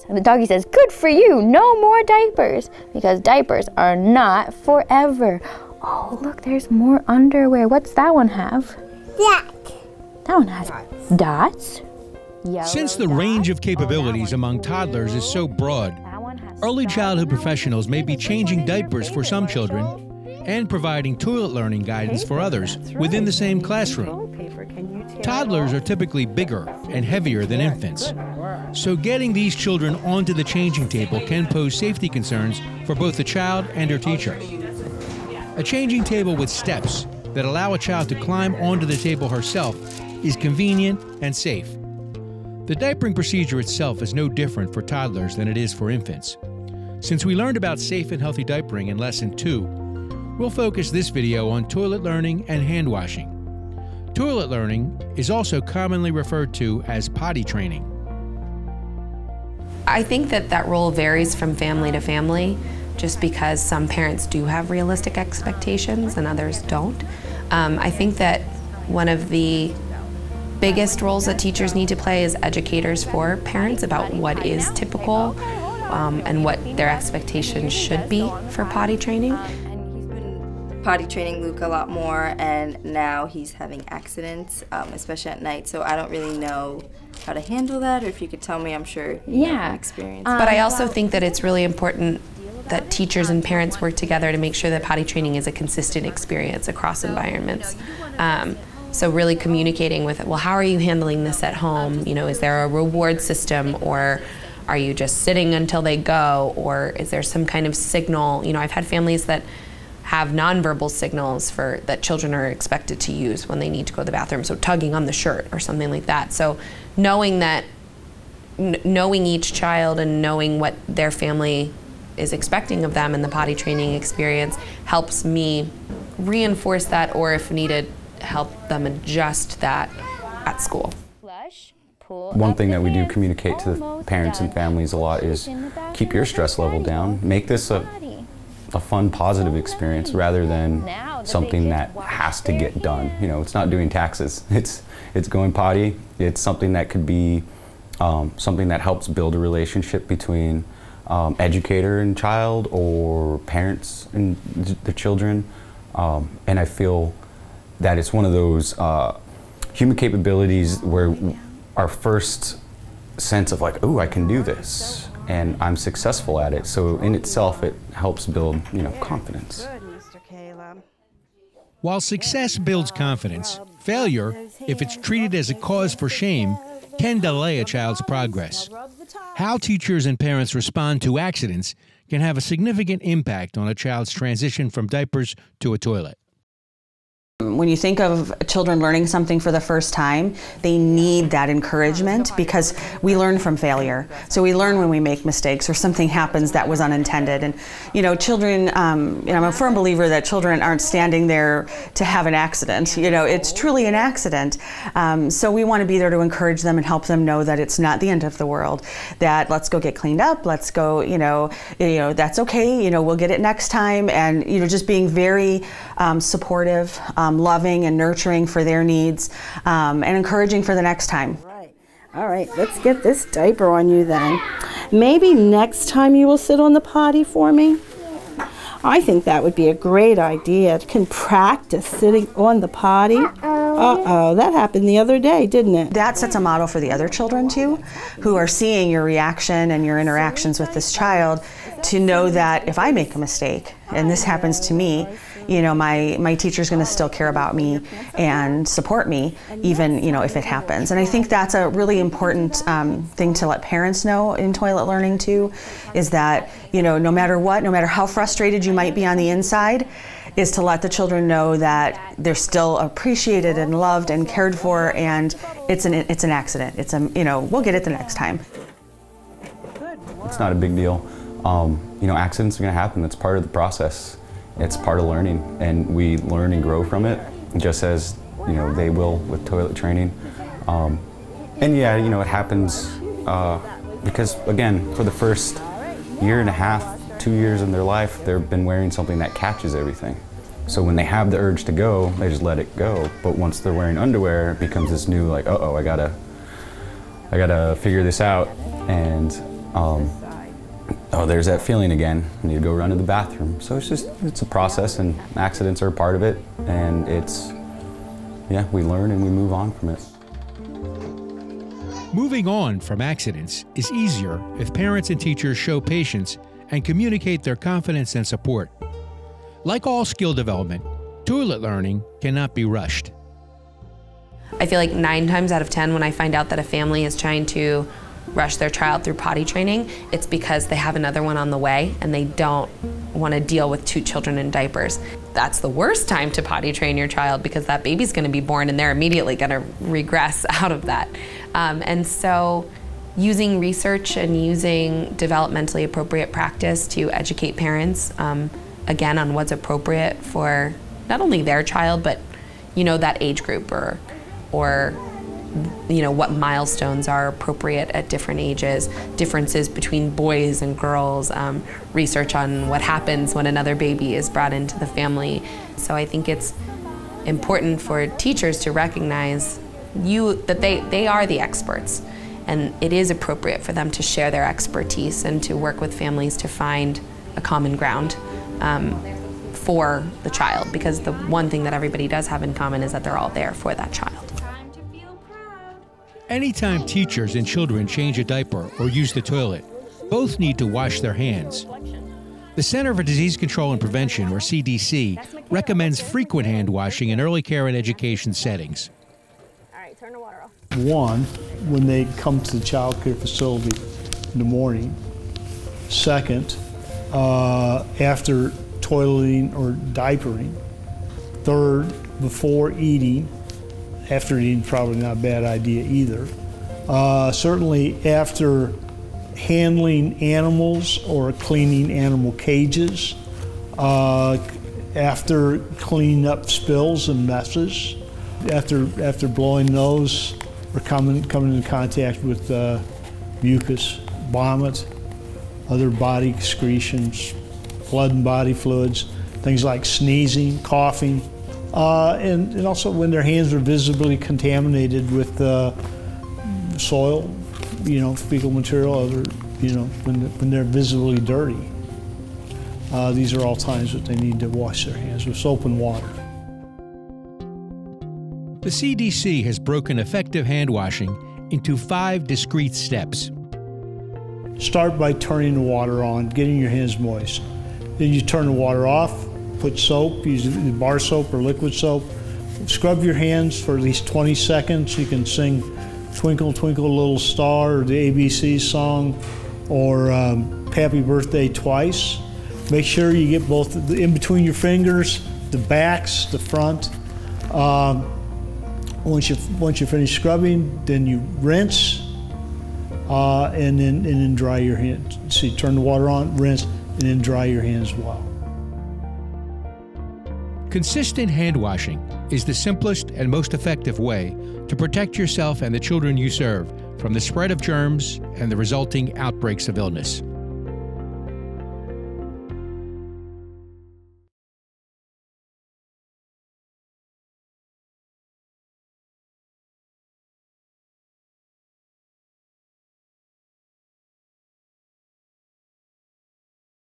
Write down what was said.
diapers. And the doggy says, good for you, no more diapers, because diapers are not forever. Oh, look, there's more underwear. What's that one have? Dots. That one has dots. Since the range of capabilities among toddlers is so broad, early childhood professionals may be changing diapers for some children and providing toilet learning guidance for others within the same classroom. Toddlers are typically bigger and heavier than infants, so getting these children onto the changing table can pose safety concerns for both the child and her teacher. A changing table with steps that allow a child to climb onto the table herself is convenient and safe. The diapering procedure itself is no different for toddlers than it is for infants. Since we learned about safe and healthy diapering in Lesson 2, we'll focus this video on toilet learning and hand washing. Toilet learning is also commonly referred to as potty training. I think that role varies from family to family, just because some parents do have realistic expectations and others don't. I think that one of the biggest roles that teachers need to play as educators for parents about what is typical and what their expectations should be for potty training. Potty training Luke a lot more, and now he's having accidents, especially at night, so I don't really know how to handle that, or if you could tell me, I'm sure you have experience. But I also think that it's really important that teachers and parents work together to make sure that potty training is a consistent experience across environments. So really communicating with, well, how are you handling this at home? You know, is there a reward system, or are you just sitting until they go, or is there some kind of signal? You know, I've had families that have nonverbal signals that children are expected to use when they need to go to the bathroom, so tugging on the shirt or something like that. So knowing each child and knowing what their family is expecting of them in the potty training experience helps me reinforce that, or if needed, help them adjust that at school. One thing that we do communicate to the parents and families a lot is keep your stress level down. Make this a fun, positive experience rather than something that has to get done. You know, it's not doing taxes. It's going potty. It's something that could be something that helps build a relationship between educator and child, or parents and the children. And I feel that it's one of those human capabilities where our first sense of like, oh, I can do this, and I'm successful at it. So in itself, it helps build, you know, confidence. While success builds confidence, failure, if it's treated as a cause for shame, can delay a child's progress. How teachers and parents respond to accidents can have a significant impact on a child's transition from diapers to a toilet. When you think of children learning something for the first time, they need that encouragement, because we learn from failure. So we learn when we make mistakes or something happens that was unintended. And you know, children, you know, I'm a firm believer that children aren't standing there to have an accident. You know, it's truly an accident. So we want to be there to encourage them and help them know that it's not the end of the world. That let's go get cleaned up. Let's go. You know, that's okay. You know, we'll get it next time. And you know, just being very supportive. Loving and nurturing for their needs, and encouraging for the next time. Right. All right, let's get this diaper on you then. Maybe next time you will sit on the potty for me? I think that would be a great idea. You can practice sitting on the potty. Uh-oh, that happened the other day, didn't it? That sets a model for the other children too, who are seeing your reaction and your interactions with this child, to know that if I make a mistake and this happens to me, you know, my teacher's going to still care about me and support me, even, you know, if it happens. And I think that's a really important thing to let parents know in toilet learning too, is that, you know, no matter what, no matter how frustrated you might be on the inside, is to let the children know that they're still appreciated and loved and cared for, and it's an accident. It's a, you know, we'll get it the next time. It's not a big deal. You know, accidents are going to happen. That's part of the process. It's part of learning, and we learn and grow from it, just as, you know, they will with toilet training. And yeah, you know, it happens because, again, for the first year and a half, 2 years in their life, they've been wearing something that catches everything. So when they have the urge to go, they just let it go. But once they're wearing underwear, it becomes this new, like, uh-oh, I gotta figure this out. And Oh, there's that feeling again. I need to go run to the bathroom. So it's a process, and accidents are a part of it, and we learn and we move on from it. Moving on from accidents is easier if parents and teachers show patience and communicate their confidence and support. Like all skill development, toilet learning cannot be rushed. I feel like 9 times out of 10 when I find out that a family is trying to rush their child through potty training, it's because they have another one on the way and they don't want to deal with 2 children in diapers. That's the worst time to potty train your child, because that baby's going to be born and they're immediately going to regress out of that. And so using research and using developmentally appropriate practice to educate parents, again, on what's appropriate for not only their child, but that age group, or what milestones are appropriate at different ages, differences between boys and girls, research on what happens when another baby is brought into the family. So I think it's important for teachers to recognize that they are the experts, and it is appropriate for them to share their expertise and to work with families to find a common ground for the child, because the one thing that everybody does have in common is that they're all there for that child. Anytime teachers and children change a diaper or use the toilet, both need to wash their hands. The Center for Disease Control and Prevention, or CDC, recommends frequent hand washing in early care and education settings. All right, turn the water off. One, when they come to the child care facility in the morning. Second, after toileting or diapering. Third, before eating. After eating, probably not a bad idea either. Certainly after handling animals or cleaning animal cages, after cleaning up spills and messes, after blowing nose or coming into contact with mucus, vomit, other body excretions, blood and body fluids, things like sneezing, coughing, and also when their hands are visibly contaminated with soil, fecal material, other, when they're visibly dirty. These are all times that they need to wash their hands with soap and water. The CDC has broken effective hand washing into 5 discrete steps. Start by turning the water on, getting your hands moist. Then you turn the water off, put soap, use bar soap or liquid soap. Scrub your hands for at least 20 seconds. You can sing Twinkle, Twinkle, Little Star, or the ABC song, or Happy Birthday twice. Make sure you get both in between your fingers, the backs, the front. Once you finish scrubbing, then you rinse, and then dry your hands. So you turn the water on, rinse, and then dry your hands well. Consistent hand washing is the simplest and most effective way to protect yourself and the children you serve from the spread of germs and the resulting outbreaks of illness.